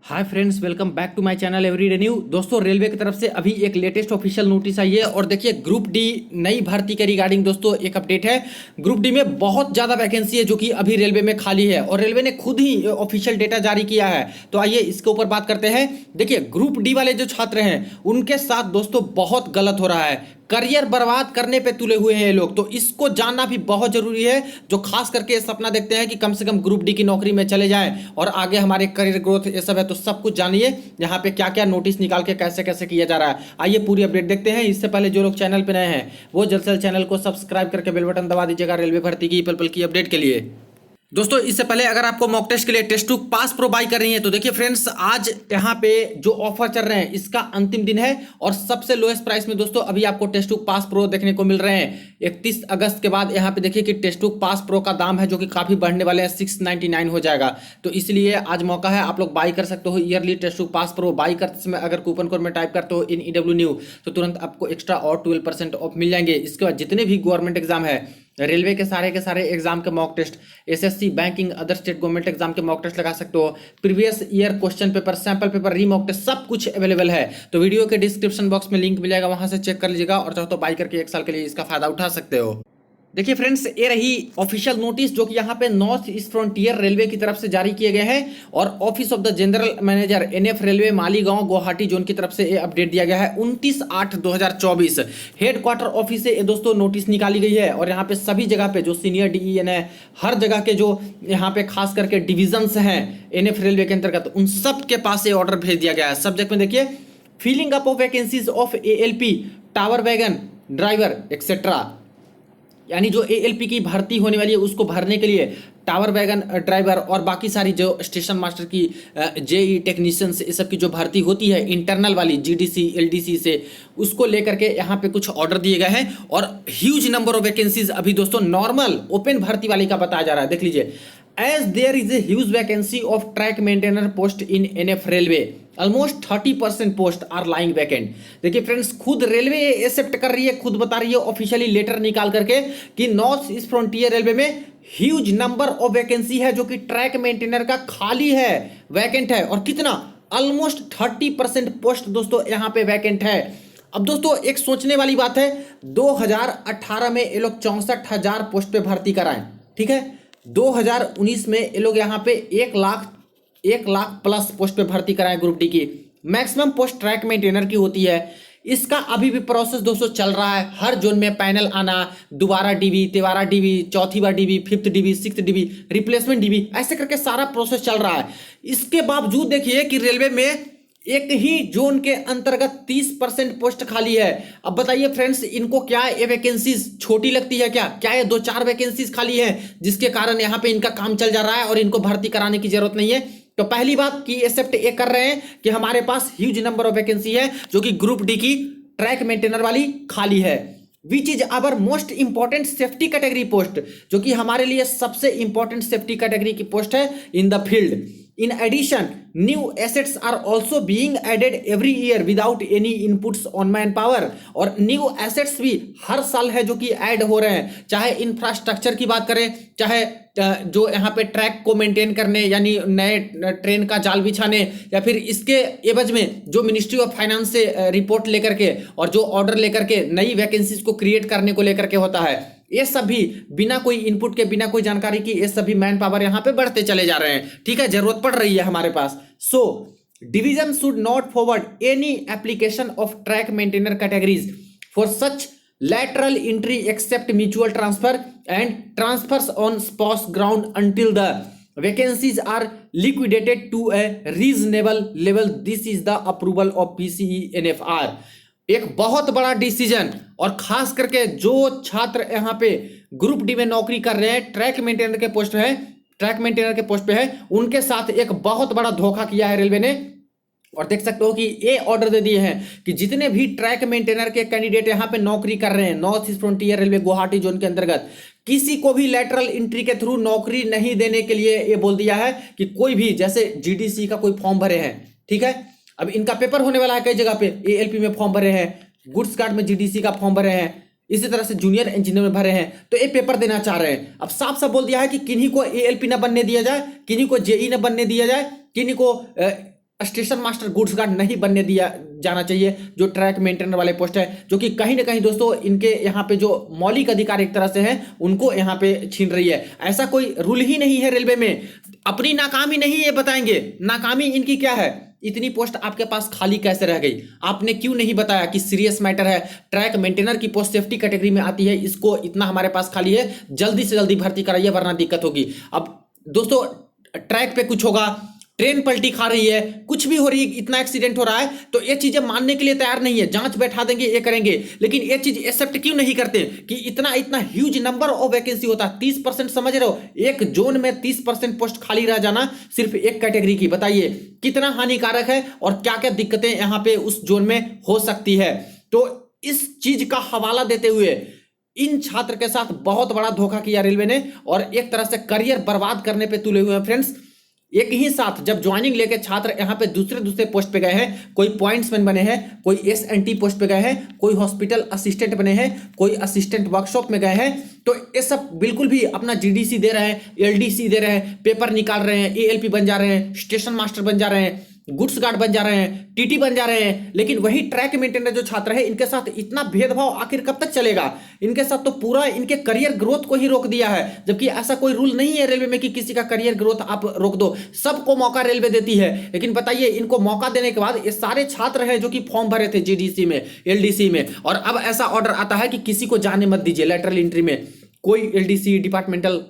Hi friends, welcome back to my channel everyday new. दोस्तों, railway की तरफ से अभी एक लेटेस्ट ऑफिशियल नोटिस आई है और देखिए ग्रुप डी नई भर्ती के रिगार्डिंग दोस्तों एक अपडेट है। ग्रुप डी में बहुत ज़्यादा वैकेंसी है जो कि अभी रेलवे में खाली है और रेलवे ने खुद ही ऑफिशियल डेटा जारी किया है। तो आइए इसके ऊपर बात करते हैं। देखिए, ग्रुप डी वाले जो छात्र हैं उनके साथ दोस्तों बहुत गलत हो रहा है। करियर बर्बाद करने पे तुले हुए हैं ये लोग, तो इसको जानना भी बहुत जरूरी है। जो खास करके सपना देखते हैं कि कम से कम ग्रुप डी की नौकरी में चले जाएं और आगे हमारे करियर ग्रोथ ये सब है, तो सब कुछ जानिए यहाँ पे क्या क्या नोटिस निकाल के कैसे कैसे किया जा रहा है। आइए पूरी अपडेट देखते हैं। इससे पहले जो लोग चैनल पे नए हैं वो जल्द से जल्द चैनल को सब्सक्राइब करके बेल बटन दबा दीजिएगा रेलवे भर्ती की पल पल की अपडेट के लिए। दोस्तों, इससे पहले अगर आपको मॉक टेस्ट के लिए test to pass pro buy कर रही है तो देखिए फ्रेंड्स, आज यहाँ पे जो ऑफर चल रहे हैं इसका अंतिम दिन है और सबसे लोएस्ट प्राइस में दोस्तों अभी आपको टेस्ट टू पास प्रो देखने को मिल रहे हैं। 31 अगस्त के बाद यहाँ पे देखिए कि टेस्ट टू पास प्रो का दाम है जो कि काफी बढ़ने वाले हैं, 699 हो जाएगा। तो इसलिए आज मौका है, आप लोग बाई कर सकते हो yearly test to pass pro. Buy करते समय अगर कूपन कोड में टाइप करते हो इन EW न्यू तो तुरंत आपको एक्स्ट्रा और 12% ऑफ मिल जाएंगे। इसके बाद जितने भी गवर्नमेंट एग्जाम है, रेलवे के सारे एग्जाम के mock test, SSC, banking, other state government exam के मॉक टेस्ट लगा सकते हो। Previous year question paper, sample paper, री मॉक टेस्ट सब कुछ अवेलेबल है। तो वीडियो के डिस्क्रिप्शन बॉक्स में लिंक मिल जाएगा, वहां से चेक कर लीजिएगा और चाहो तो बाई करके 1 साल के लिए इसका फायदा उठा सकते हो। देखिए फ्रेंड्स, ये रही ऑफिशियल नोटिस जो कि यहाँ पे नॉर्थ ईस्ट फ्रंटियर रेलवे की तरफ से जारी किए गए हैं और office of the general manager NF railway Maligaon Guwahati zone की तरफ से ये अपडेट दिया गया है 29/8/2024। हेडक्वार्टर ऑफिस से ये दोस्तों नोटिस निकाली गई है और यहाँ पे सभी जगह पे जो सीनियर DEN है, हर जगह के जो यहाँ पे खास करके डिविजन्स हैं NF रेलवे के अंतर्गत, उन सब के पास ये ऑर्डर भेज दिया गया है। सब्जेक्ट में देखिए, filling up of vacancies of ALP, tower wagon driver etcetera, यानी जो ALP की भर्ती होने वाली है उसको भरने के लिए टावर वैगन ड्राइवर और बाकी सारी जो स्टेशन मास्टर की JE टेक्नीशियंस ये सब की जो भर्ती होती है इंटरनल वाली GDC LDC से, उसको लेकर के यहाँ पे कुछ ऑर्डर दिए गए हैं और ह्यूज नंबर ऑफ वैकेंसीज अभी दोस्तों नॉर्मल ओपन भर्ती वाली का बताया जा रहा है। देख लीजिए, as there is a huge vacancy of track maintainer post in NF railway, almost 30% post are lying vacant. देखिए फ्रेंड्स, खुद रेलवे एक्सेप्ट कर रही है, खुद बता रही है ऑफिशियली लेटर निकाल करके कि नॉर्थ ईस्ट फ्रंटियर रेलवे में ह्यूज नंबर ऑफ वैकेंसी है जो कि ट्रैक मेंटेनर का खाली है, वैकेंट है। और कितना, ऑलमोस्ट 30% पोस्ट दोस्तों यहाँ पे वैकेंट है। अब दोस्तों एक सोचने वाली बात है, 2018 में ये लोग 64,000 पोस्ट पे भर्ती कराएं, ठीक है। 2019 में ये लोग यहाँ पे 1 लाख प्लस पोस्ट पे भर्ती कराएं ग्रुप डी की। मैक्सिमम पोस्ट ट्रैक मेंटेनर की होती है। इसका अभी भी प्रोसेस दोस्तों चल रहा है। हर जोन में पैनल आना, दोबारा DB, तिबारा DB, चौथी बार DB, 5th DB, 6th DB, replacement DB, ऐसे करके सारा प्रोसेस चल रहा है। इसके बावजूद देखिए कि रेलवे में एक ही जोन के अंतर्गत 30% पोस्ट खाली है। अब बताइए फ्रेंड्स, इनको क्या ये वैकेंसीज छोटी लगती है क्या ये 2-4 वैकेंसीज खाली है जिसके कारण यहाँ पे इनका काम चल जा रहा है और इनको भर्ती कराने की जरूरत नहीं है? तो पहली बात कि एक्सेप्ट ये कर रहे हैं कि हमारे पास ह्यूज नंबर ऑफ वैकेंसी है जो कि ग्रुप डी की ट्रैक मेंटेनर वाली खाली है, which is our most important safety category post, जो कि हमारे लिए सबसे इंपॉर्टेंट सेफ्टी कैटेगरी की पोस्ट है in the field. In addition, new assets are also being added every year without any inputs on manpower। और new assets भी हर साल है जो कि ऐड हो रहे हैं, चाहे इंफ्रास्ट्रक्चर की बात करें, चाहे जो यहाँ पे ट्रैक को मेंटेन करने यानी नए ट्रेन का जाल बिछाने, या फिर इसके एवज में जो मिनिस्ट्री ऑफ फाइनेंस से रिपोर्ट लेकर के और जो ऑर्डर लेकर के नई वैकेंसीज को क्रिएट करने को लेकर के होता है। ये सभी बिना कोई इनपुट के, बिना कोई जानकारी की, ये सभी मैन पावर यहाँ पे बढ़ते चले जा रहे हैं, ठीक है। जरूरत पड़ रही है हमारे पास। So division should not forward any application of track maintainer categories for such lateral entry except mutual transfer and transfers on spouse ground until the vacancies are liquidated to a reasonable level। This is the approval of PCE NFR। एक बहुत बड़ा decision, और खास करके जो छात्र यहाँ पे ग्रुप डी में नौकरी कर रहे हैं, ट्रैक मेंटेनर के पोस्ट पे है, उनके साथ एक बहुत बड़ा धोखा किया है रेलवे ने। और देख सकते हो कि ये ऑर्डर दे दिए हैं कि जितने भी ट्रैक मेंटेनर के कैंडिडेट यहाँ पे नौकरी कर रहे हैं north east frontier railway Guwahati zone के अंतर्गत, किसी को भी लेटरल एंट्री के थ्रू नौकरी नहीं देने के लिए ये बोल दिया है कि कोई भी, जैसे GDC का कोई फॉर्म भरे हैं, ठीक है, अब इनका पेपर होने वाला है कई जगह पे, ALP में फॉर्म भरे हैं, गुड्स कार्ड में GDC का फॉर्म भरे हैं, इसी तरह से जूनियर इंजीनियर में भरे हैं, तो ये पेपर देना चाह रहे हैं। अब साफ साफ बोल दिया है कि किन्हीं को ALP न बनने दिया जाए, किन्हीं को JE न बनने दिया जाए, किन्हीं को स्टेशन मास्टर गुड्स गार्ड नहीं बनने दिया जाना चाहिए, जो ट्रैक मेंटेनर वाले पोस्ट है, जो कि कहीं ना कहीं दोस्तों इनके यहाँ पे जो मौलिक अधिकार एक तरह से हैं उनको यहाँ पे छीन रही है। ऐसा कोई रूल ही नहीं है रेलवे में। अपनी नाकामी नहीं ये बताएंगे, नाकामी इनकी क्या है, इतनी पोस्ट आपके पास खाली कैसे रह गई, आपने क्यों नहीं बताया कि सीरियस मैटर है, ट्रैक मेंटेनर की पोस्ट सेफ्टी कैटेगरी में आती है, इसको इतना हमारे पास खाली है, जल्दी से जल्दी भर्ती कराइए वरना दिक्कत होगी। अब दोस्तों ट्रैक पे कुछ होगा, ट्रेन पलटी खा रही है, कुछ भी हो रही है, इतना एक्सीडेंट हो रहा है, तो ये चीजें मानने के लिए तैयार नहीं है, जांच बैठा देंगे, ये करेंगे, लेकिन ये चीज एक्सेप्ट क्यों नहीं करते कि इतना इतना ह्यूज नंबर ऑफ वैकेंसी होता है। 30% समझ रहे हो, एक जोन में 30% पोस्ट खाली रह जाना सिर्फ एक कैटेगरी की, बताइए कितना हानिकारक है और क्या क्या दिक्कतें यहां पे उस जोन में हो सकती है। तो इस चीज का हवाला देते हुए इन छात्र के साथ बहुत बड़ा धोखा किया रेलवे ने और एक तरह से करियर बर्बाद करने पे तुले हुए हैं फ्रेंड्स। एक ही साथ जब ज्वाइनिंग लेके छात्र यहाँ पे दूसरे दूसरे पोस्ट पे गए हैं, कोई पॉइंट्समैन बने हैं, कोई एसएनटी पोस्ट पे गए हैं, कोई हॉस्पिटल असिस्टेंट बने हैं, कोई असिस्टेंट वर्कशॉप में गए हैं, तो ये सब बिल्कुल भी अपना जीडीसी दे रहे हैं, एलडीसी दे रहे हैं, पेपर निकाल रहे हैं, एएलपी बन जा रहे हैं, स्टेशन मास्टर बन जा रहे हैं, गुड्स गार्ड बन जा रहे हैं, टीटी बन जा रहे हैं, लेकिन वही ट्रैक मेंटेनर जो छात्र है इनके साथ इतना भेदभाव आखिर कब तक चलेगा। इनके साथ तो पूरा इनके करियर ग्रोथ को ही रोक दिया है, जबकि ऐसा कोई रूल नहीं है रेलवे में कि किसी का करियर ग्रोथ आप रोक दो, सबको मौका रेलवे देती है। लेकिन बताइए इनको मौका देने के बाद ये सारे छात्र हैं जो कि फॉर्म भरे थे जीडीसी में, एलडीसी में, और अब ऐसा ऑर्डर आता है कि किसी को जाने मत दीजिए, लेटरल एंट्री में कोई एलडीसी डिपार्टमेंटल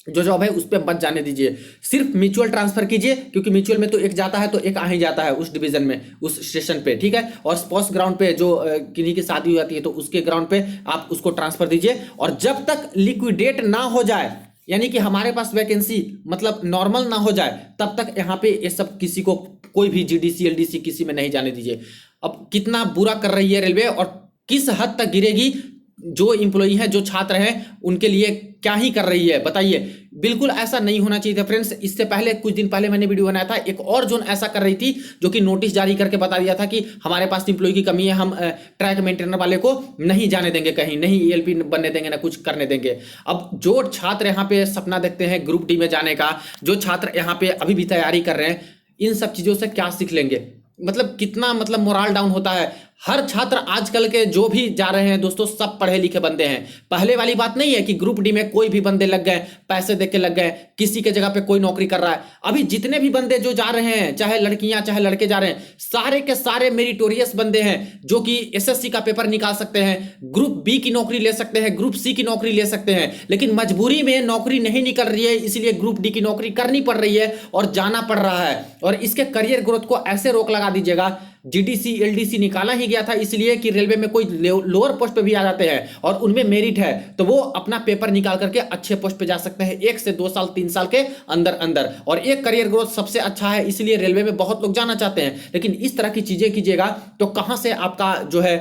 जो जॉब है उस पर मत जाने दीजिए, सिर्फ म्यूचुअल ट्रांसफर कीजिए, क्योंकि म्यूचुअल में तो एक जाता है तो एक आ ही जाता है उस डिवीजन में, उस स्टेशन पे, ठीक है। और स्पोर्ट्स ग्राउंड पे जो किन्हीं की शादी हो जाती है तो उसके ग्राउंड पे आप उसको ट्रांसफर दीजिए, और जब तक लिक्विडेट ना हो जाए, यानी कि हमारे पास वैकेंसी मतलब नॉर्मल ना हो जाए, तब तक यहाँ पे ये सब किसी को कोई भी जीडीसी एलडीसी किसी में नहीं जाने दीजिए। अब कितना बुरा कर रही है रेलवे और किस हद तक गिरेगी, जो इंप्लॉई है, जो छात्र हैं, उनके लिए क्या ही कर रही है, बताइए। बिल्कुल ऐसा नहीं होना चाहिए था फ्रेंड्स। इससे पहले कुछ दिन पहले मैंने वीडियो बनाया था, एक और जोन ऐसा कर रही थी जो कि नोटिस जारी करके बता दिया था कि हमारे पास इंप्लॉई की कमी है, हम ट्रैक मेंटेनर वाले को नहीं जाने देंगे कहीं, नहीं ईएलपी बनने देंगे, ना कुछ करने देंगे। अब जो छात्र यहाँ पे सपना देखते हैं ग्रुप डी में जाने का, जो छात्र यहाँ पे अभी भी तैयारी कर रहे हैं, इन सब चीजों से क्या सीख लेंगे, मतलब कितना मतलब मोरल डाउन होता है। हर छात्र आजकल के जो भी जा रहे हैं दोस्तों सब पढ़े लिखे बंदे हैं, पहले वाली बात नहीं है कि ग्रुप डी में कोई भी बंदे लग गए, पैसे दे के लग गए, किसी के जगह पे कोई नौकरी कर रहा है। अभी जितने भी बंदे जो जा रहे हैं, चाहे लड़कियां चाहे लड़के जा रहे हैं, सारे के सारे मेरिटोरियस बंदे हैं जो कि एसएससी का पेपर निकाल सकते हैं, ग्रुप बी की नौकरी ले सकते हैं, ग्रुप सी की नौकरी ले सकते हैं, लेकिन मजबूरी में नौकरी नहीं निकल रही है, इसलिए ग्रुप डी की नौकरी करनी पड़ रही है और जाना पड़ रहा है। और इसके करियर ग्रोथ को ऐसे रोक लगा दीजिएगा, जीडीसी एलडीसी निकाला ही गया था इसलिए कि रेलवे में कोई लोअर पोस्ट पे भी आ जाते हैं और उनमें मेरिट है तो वो अपना पेपर निकाल करके अच्छे पोस्ट पे जा सकते हैं 1 से 2 साल 3 साल के अंदर अंदर। और एक करियर ग्रोथ सबसे अच्छा है, इसलिए रेलवे में बहुत लोग जाना चाहते हैं। लेकिन इस तरह की चीजें कीजिएगा तो कहां से आपका जो है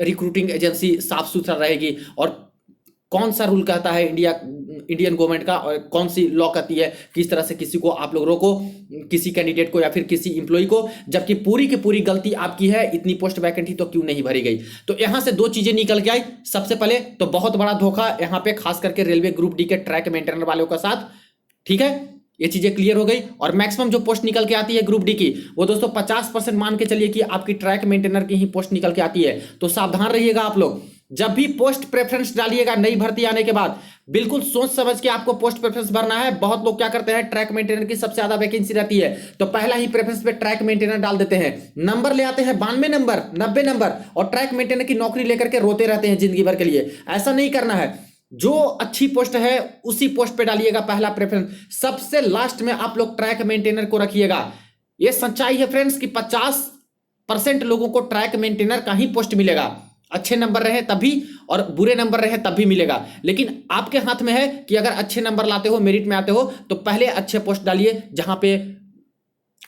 रिक्रूटिंग एजेंसी साफ सुथरा रहेगी, और कौन सा रूल कहता है इंडियन गवर्नमेंट का, और कौन सी लॉ कहती है किस तरह से किसी को आप लोग रोको, किसी कैंडिडेट को या फिर किसी इंप्लॉय को, जबकि पूरी की पूरी गलती आपकी है। इतनी पोस्ट वैकेंट तो क्यों नहीं भरी गई। तो यहां से 2 चीजें निकल के आई। सबसे पहले तो बहुत बड़ा धोखा यहां पे खास करके रेलवे ग्रुप डी के ट्रैक मेंटेनर वालों के साथ, ठीक है, ये चीजें क्लियर हो गई। और मैक्सिमम जो पोस्ट निकल के आती है ग्रुप डी की, वो दोस्तों 50% मान के चलिए कि आपकी ट्रैक मेंटेनर की ही पोस्ट निकल के आती है। तो सावधान रहिएगा आप लोग, जब भी पोस्ट प्रेफरेंस डालिएगा नई भर्ती आने के बाद, बिल्कुल सोच समझ के आपको पोस्ट प्रेफरेंस भरना है। बहुत लोग क्या करते हैं, ट्रैक मेंटेनर की सबसे ज्यादा वैकेंसी रहती है तो पहला ही प्रेफरेंस पे ट्रैक मेंटेनर डाल देते हैं, नंबर ले आते हैं 92 नंबर 90 नंबर, और ट्रैक मेंटेनर की नौकरी लेकर के रोते रहते हैं जिंदगी भर के लिए। ऐसा नहीं करना है, जो अच्छी पोस्ट है उसी पोस्ट पे डालिएगा पहला प्रेफरेंस, सबसे लास्ट में आप लोग ट्रैक मेंटेनर को रखिएगा। यह सच्चाई है फ्रेंड्स कि 50% लोगों को ट्रैक मेंटेनर का ही पोस्ट मिलेगा, अच्छे नंबर रहे तभी और बुरे नंबर रहे तब भी मिलेगा। लेकिन आपके हाथ में है कि अगर अच्छे नंबर लाते हो, मेरिट में आते हो, तो पहले अच्छे पोस्ट डालिए जहां पे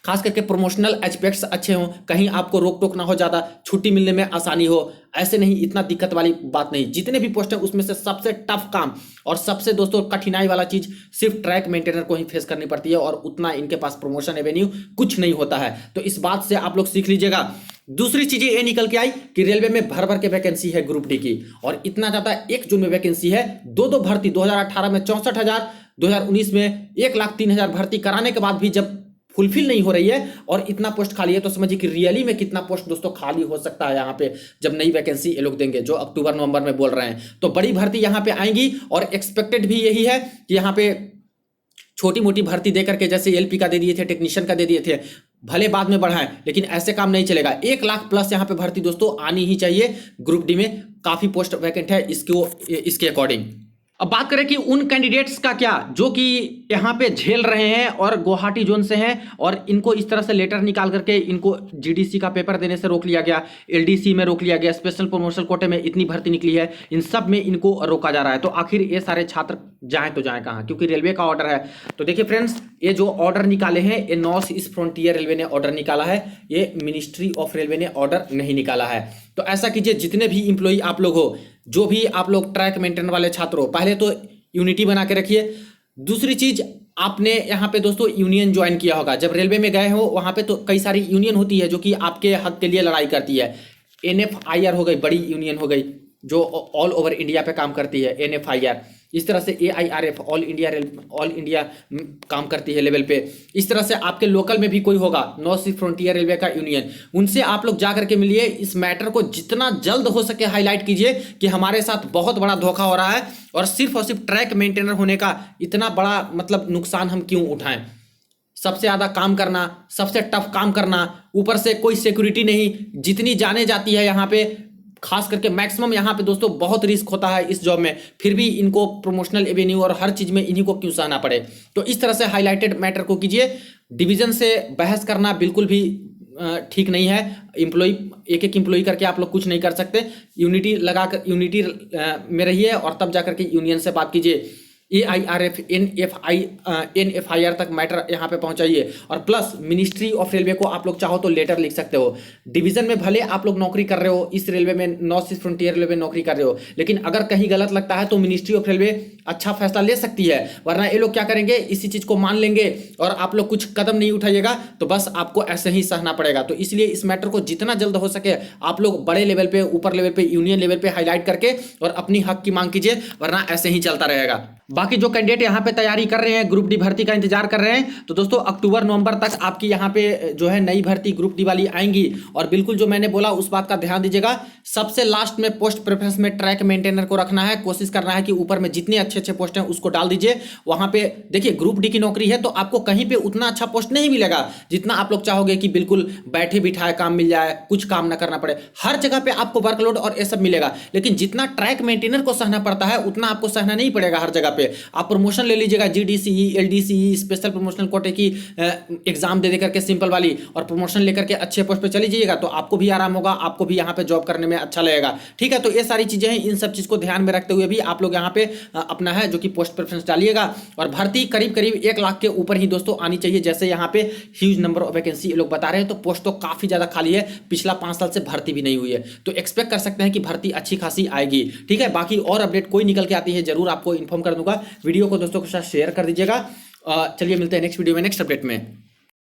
खास करके प्रमोशनल एस्पेक्ट्स अच्छे हों, कहीं आपको रोक टोक ना हो, ज्यादा छुट्टी मिलने में आसानी हो, ऐसे नहीं, इतना दिक्कत वाली बात नहीं। जितने भी पोस्ट हैं उसमें से सबसे टफ काम और सबसे दोस्तों कठिनाई वाला चीज सिर्फ ट्रैक मेंटेनर को ही फेस करनी पड़ती है, और उतना इनके पास प्रमोशन एवेन्यू कुछ नहीं होता है। तो इस बात से आप लोग सीख लीजिएगा। दूसरी चीजें ये निकल के आई कि रेलवे में भर भर के वैकेंसी है ग्रुप डी की, और इतना ज्यादा 1 जून में वैकेंसी है, 2 भर्ती 2018 में 64,000, 2019 में 1,03,000 भर्ती कराने के बाद भी जब फुलफिल नहीं हो रही है और इतना पोस्ट खाली है, तो समझिए कि रियली में कितना पोस्ट दोस्तों खाली हो सकता है यहाँ पे जब नई वैकेंसी ये लोग देंगे, जो अक्टूबर नवंबर में बोल रहे हैं। तो बड़ी भर्ती यहाँ पे आएंगी और एक्सपेक्टेड भी यही है कि यहाँ पे छोटी मोटी भर्ती देकर के, जैसे एलपी का दे दिए थे, टेक्नीशियन का दे दिए थे, भले बाद में बढ़ाएं, लेकिन ऐसे काम नहीं चलेगा। 1 लाख प्लस यहाँ पे भर्ती दोस्तों आनी ही चाहिए। ग्रुप डी में काफी पोस्ट वैकेंट है इसके अकॉर्डिंग। अब बात करें कि उन कैंडिडेट्स का क्या जो कि यहाँ पे झेल रहे हैं और गुवाहाटी जोन से हैं और इनको इस तरह से लेटर निकाल करके इनको जीडीसी का पेपर देने से रोक लिया गया, एलडीसी में रोक लिया गया, स्पेशल प्रमोशन कोटे में इतनी भर्ती निकली है, इन सब में इनको रोका जा रहा है। तो आखिर ये सारे छात्र जाएं तो जाएं कहाँ, क्योंकि रेलवे का ऑर्डर है। तो देखिए फ्रेंड्स, ये जो ऑर्डर निकाले हैं ये नॉर्थ ईस्ट फ्रंटियर रेलवे ने ऑर्डर निकाला है, ये मिनिस्ट्री ऑफ रेलवे ने ऑर्डर नहीं निकाला है। तो ऐसा कीजिए, जितने भी इंप्लॉई आप लोग हो, जो भी आप लोग ट्रैक मेंटेन वाले छात्र हो, पहले तो यूनिटी बना के रखिए। दूसरी चीज, आपने यहाँ पे दोस्तों यूनियन ज्वाइन किया होगा। जब रेलवे में गए हो वहां पे तो कई सारी यूनियन होती है जो कि आपके हक के लिए लड़ाई करती है। NFIR हो गई, बड़ी यूनियन हो गई जो ऑल ओवर इंडिया पे काम करती है, NFIR। इस तरह से AIRF ऑल इंडिया काम करती है लेवल पे। इस तरह से आपके लोकल में भी कोई होगा, नॉर्थ ईस्ट फ्रंटियर रेलवे का यूनियन, उनसे आप लोग जा करके मिलिए। इस मैटर को जितना जल्द हो सके हाईलाइट कीजिए कि हमारे साथ बहुत बड़ा धोखा हो रहा है और सिर्फ ट्रैक मेंटेनर होने का इतना बड़ा मतलब नुकसान हम क्यों उठाएं। सबसे ज्यादा काम करना, सबसे टफ काम करना, ऊपर से कोई सिक्योरिटी नहीं, जितनी जाने जाती है यहाँ पे, खास करके मैक्सिमम यहाँ पे दोस्तों बहुत रिस्क होता है इस जॉब में, फिर भी इनको प्रमोशनल एवेन्यू और हर चीज में इन्हीं को क्यों सहना पड़े। तो इस तरह से हाईलाइटेड मैटर को कीजिए। डिवीजन से बहस करना बिल्कुल भी ठीक नहीं है। एम्प्लॉय एक एक एम्प्लॉय करके आप लोग कुछ नहीं कर सकते। यूनिटी लगाकर यूनिटी में रहिए और तब जाकर के यूनियन से बात कीजिए। AIRF NFIR तक मैटर यहाँ पे पहुंचाइए। और प्लस मिनिस्ट्री ऑफ रेलवे को आप लोग चाहो तो लेटर लिख सकते हो। डिवीजन में भले आप लोग नौकरी कर रहे हो, इस रेलवे में नॉर्थ ईस्ट फ्रंटियर रेलवे में नौकरी कर रहे हो, लेकिन अगर कहीं गलत लगता है तो मिनिस्ट्री ऑफ रेलवे अच्छा फैसला ले सकती है। वरना ये लोग क्या करेंगे, इसी चीज को मान लेंगे और आप लोग कुछ कदम नहीं उठाइएगा तो बस आपको ऐसे ही सहना पड़ेगा। तो इसलिए इस मैटर को जितना जल्द हो सके आप लोग बड़े लेवल पे, ऊपर लेवल पे, यूनियन लेवल पे हाईलाइट करके और अपनी हक की मांग कीजिए, वरना ऐसे ही चलता रहेगा। बाकी जो कैंडिडेट यहाँ पे तैयारी कर रहे हैं, ग्रुप डी भर्ती का इंतजार कर रहे हैं, तो दोस्तों अक्टूबर नवंबर तक आपकी यहाँ पे जो है नई भर्ती ग्रुप डी वाली आएंगी। और बिल्कुल जो मैंने बोला उस बात का ध्यान दीजिएगा, सबसे लास्ट में पोस्ट प्रेफरेंस में ट्रैक मेंटेनर को रखना है। कोशिश करना है कि ऊपर में जितने अच्छे अच्छे पोस्ट हैं उसको डाल दीजिए। वहां पे देखिए ग्रुप डी की नौकरी है तो आपको कहीं पे उतना अच्छा पोस्ट नहीं मिलेगा जितना आप लोग चाहोगे कि बिल्कुल बैठे बिठाए काम मिल जाए, कुछ काम ना करना पड़े। हर जगह पे आपको वर्कलोड और ये सब मिलेगा, लेकिन जितना ट्रैक मेंटेनर को सहना पड़ता है उतना आपको सहना नहीं पड़ेगा हर जगह पे। आप प्रमोशन ले लीजिएगा, GDCE, LDCE, स्पेशल प्रमोशनल कोटे की एग्जाम दे करके सिंपल वाली, और प्रमोशन लेकर के अच्छे पोस्ट पे चली जाइएगा तो आपको भी आराम होगा, आपको भी यहाँ पे जॉब करने में अच्छा लगेगा। ठीक है, तो ये सारी चीजें हैं, इन सब चीज को ध्यान में रखते हुए भी आप लोग यहाँ पे अपना है जो कि पोस्ट प्रेफरेंस डालिएगा। और भर्ती करीब करीब 1 लाख के ऊपर ही दोस्तों आनी चाहिए। जैसे यहाँ पे ह्यूज नंबर ऑफ वैकेंसी लोग बता रहे हैं, तो पोस्ट तो काफी ज्यादा खाली है, पिछला 5 साल से भर्ती भी नहीं हुई है, तो एक्सपेक्ट कर सकते हैं कि भर्ती अच्छी खासी आएगी। ठीक है, बाकी और अपडेट कोई निकल के आती है जरूर आपको इन्फॉर्म कर दूंगा। वीडियो को दोस्तों के साथ शेयर कर दीजिएगा। चलिए मिलते हैं नेक्स्ट वीडियो में, नेक्स्ट अपडेट में।